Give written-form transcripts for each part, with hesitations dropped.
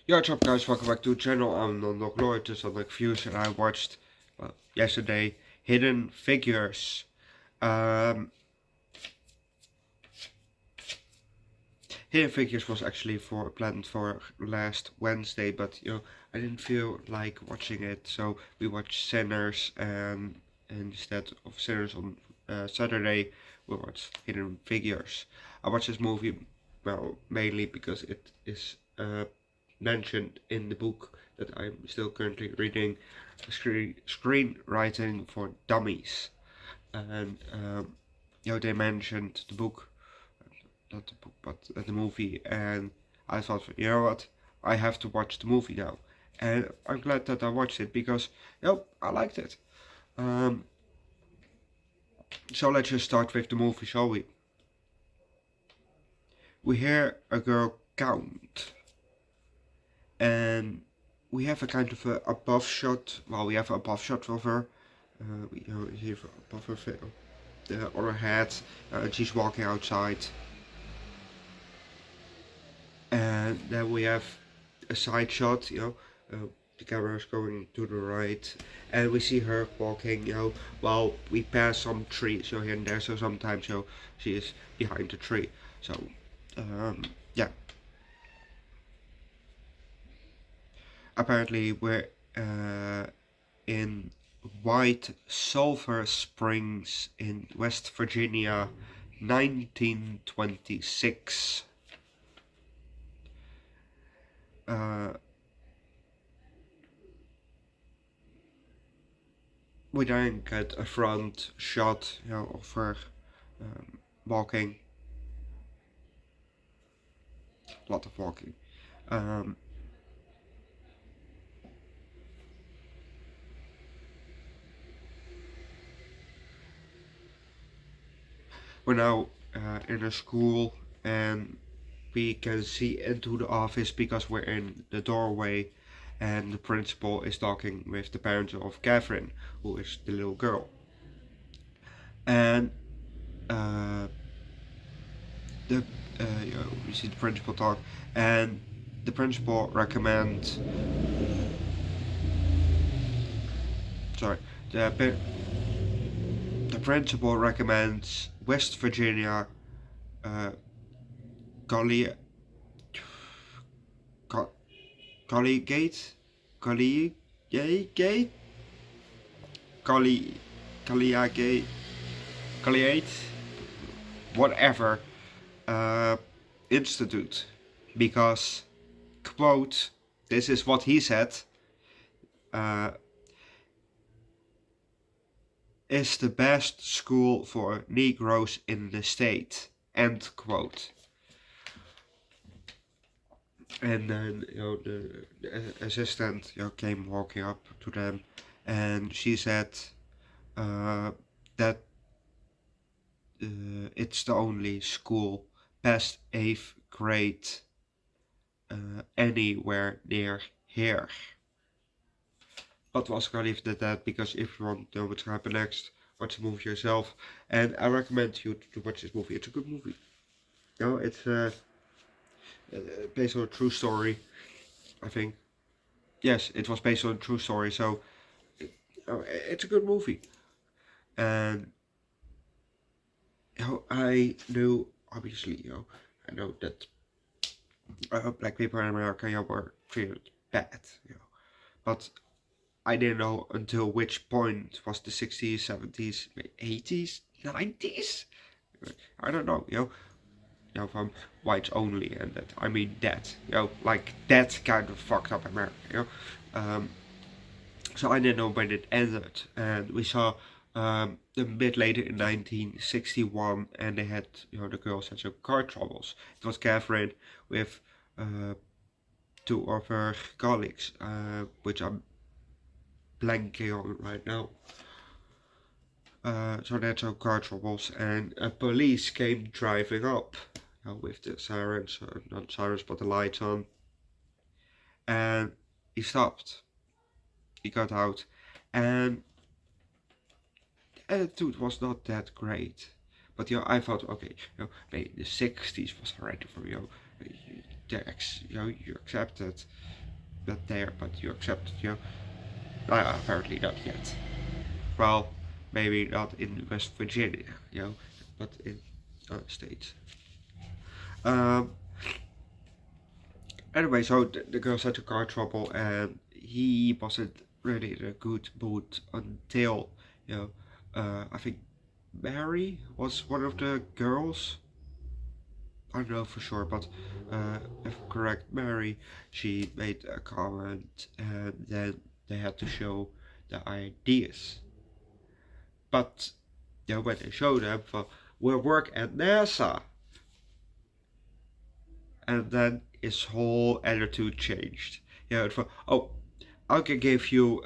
Yo, what's up guys, welcome back to the channel. I'm Underdog Reacts, Underdog Views, and I watched, yesterday, Hidden Figures. Um, Hidden Figures was actually planned for last Wednesday, but I didn't feel like watching it, so we watched Sinners, and instead of Sinners on Saturday, we watched Hidden Figures. I watched this movie, well, mainly because it is mentioned in the book that I'm still currently reading, Screenwriting for Dummies, and they mentioned the book, not the book, but the movie, and I thought, you know what, I have to watch the movie now, and I'm glad that I watched it because, I liked it. Um, so let's just start with the movie, shall we? We hear a girl count, and we have a kind of a above shot. Well, we have a above shot of her. We see above her on her head, and she's walking outside. And then we have a side shot. The camera is going to the right, and we see her walking. While we pass some trees, here and there. So sometimes, she is behind the tree. So, yeah. Apparently, we're in White Sulphur Springs in West Virginia, 1926. We then get a front shot, of her walking. A lot of walking. We're now in a school, and we can see into the office because we're in the doorway, and the principal is talking with the parents of Catherine, who is the little girl. And the we see the principal talk, and the principal recommends. Sorry, the the principal recommends West Virginia Collie Colliegate Colliegate Colliegate Colliegate whatever institute, because, quote, this is what he said, is the best school for Negroes in the state, end quote. And then the assistant came walking up to them, and she said that it's the only school past 8th grade anywhere near here. But we'll also leave it at that, because if you want to know what's going to happen next, watch the movie yourself. And I recommend you to watch this movie. It's a good movie. It's based on a true story, I think. Yes, it was based on a true story, so it's a good movie. And I knew, obviously, I know that black people in America were treated bad, but I didn't know until which point was the 60s, 70s, 80s, 90s. I don't know, from whites only, and that I mean that, like that kind of fucked up America, So I didn't know when it ended, and we saw a bit later in 1961, and they had, the girls had some car troubles. It was Catherine with two of her colleagues, which I'm blanking on right now. So they had some car troubles, and police came driving up with the sirens, not sirens, but the lights on, and he stopped. He got out, and the attitude was not that great. But I thought, okay, maybe the 60s was already for you accepted that there, but you accepted, apparently not yet. Well, maybe not in West Virginia, but in other states. Um, anyway, so the girls had car trouble, and he wasn't really in a good mood until, I think Mary was one of the girls. I don't know for sure, but if I'm correct, Mary, she made a comment, and then they had to show the ideas. But when they show them, we'll work at NASA, and then his whole attitude changed. It was, oh, I can give you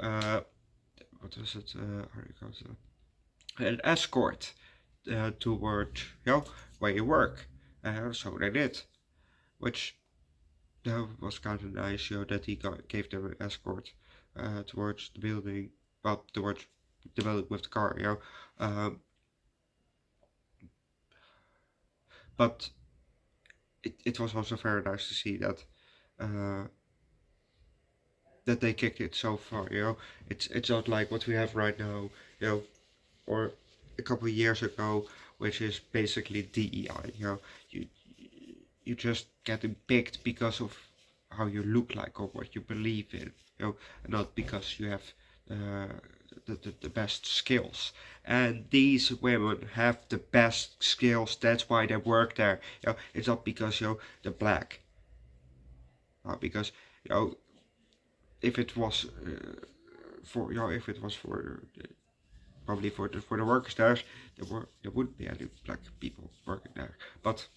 what is it? How do you call it? An escort toward where you work. So they did, which was kind of nice. That he gave them an escort towards the building. Well, towards the building with the car. But it was also very nice to see that that they kicked it so far. It's not like what we have right now. Or a couple of years ago, which is basically DEI. You just getting picked because of how you look like or what you believe in. And not because you have the best skills. And these women have the best skills. That's why they work there. It's not because they're black. Because if it was for probably for the workers there wouldn't be any black people working there. But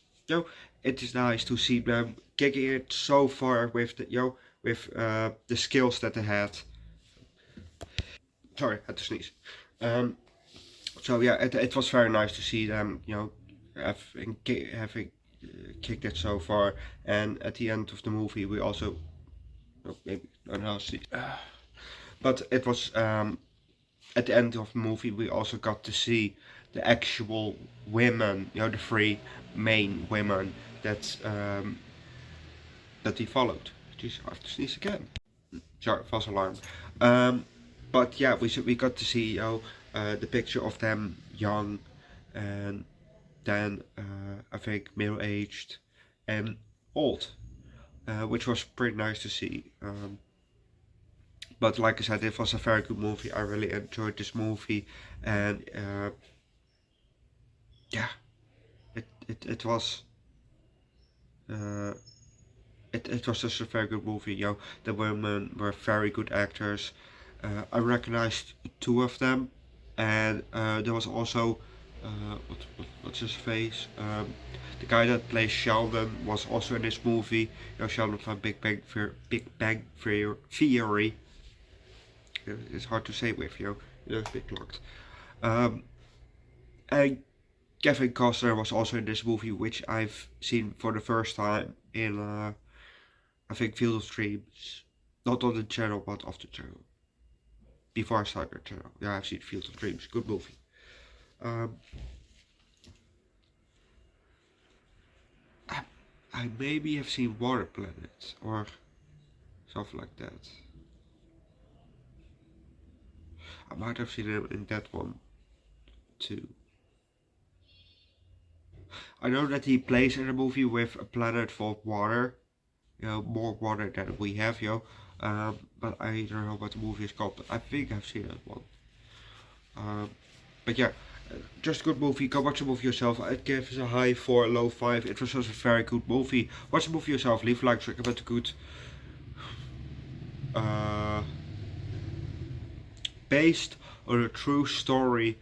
it is nice to see them kicking it so far with the skills that they had. Sorry, I had to sneeze. So yeah, it was very nice to see them, having kicked it so far. And at the end of the movie, we also maybe I don't know, but it was at the end of the movie we also got to see the actual women, the three main women that he followed. Jeez, I have to sneeze again. Sorry, false alarm. But yeah, we got to see the picture of them young, and then I think middle aged and old, which was pretty nice to see. But like I said, it was a very good movie. I really enjoyed this movie, and yeah, it was. Uh, it was just a very good movie. The women were very good actors. I recognized two of them, and there was also what's his face? The guy that plays Sheldon was also in this movie. Sheldon from Big Bang Theory. It's hard to say with it's a bit locked. And Kevin Costner was also in this movie, which I've seen for the first time in I think Field of Dreams, not on the channel but off the channel. Before I started the channel, I've seen Field of Dreams, good movie. I maybe have seen Water Planet or something like that. I might have seen him in that one too. I know that he plays in a movie with a planet full of water, more water than we have, but I don't know what the movie is called, but I think I've seen that one. But yeah, just a good movie. Go watch the movie yourself. I'd give it a high 4, low 5. It was just a very good movie. Watch the movie yourself. Leave likes, recommend a good. Based on a true story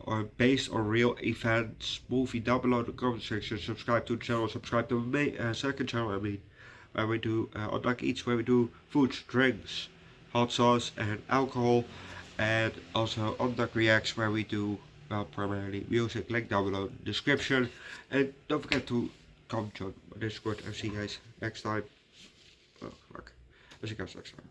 or based on real events movie, down below in the comment section. Subscribe to the channel. Subscribe to my second channel, where we do Underdog Eats, where we do foods, drinks, hot sauce and alcohol, and also Underdog Reacts, where we do primarily music. Link down below in the description, and don't forget to come join my Discord and see you guys next time. Oh fuck, I'll see you guys next time.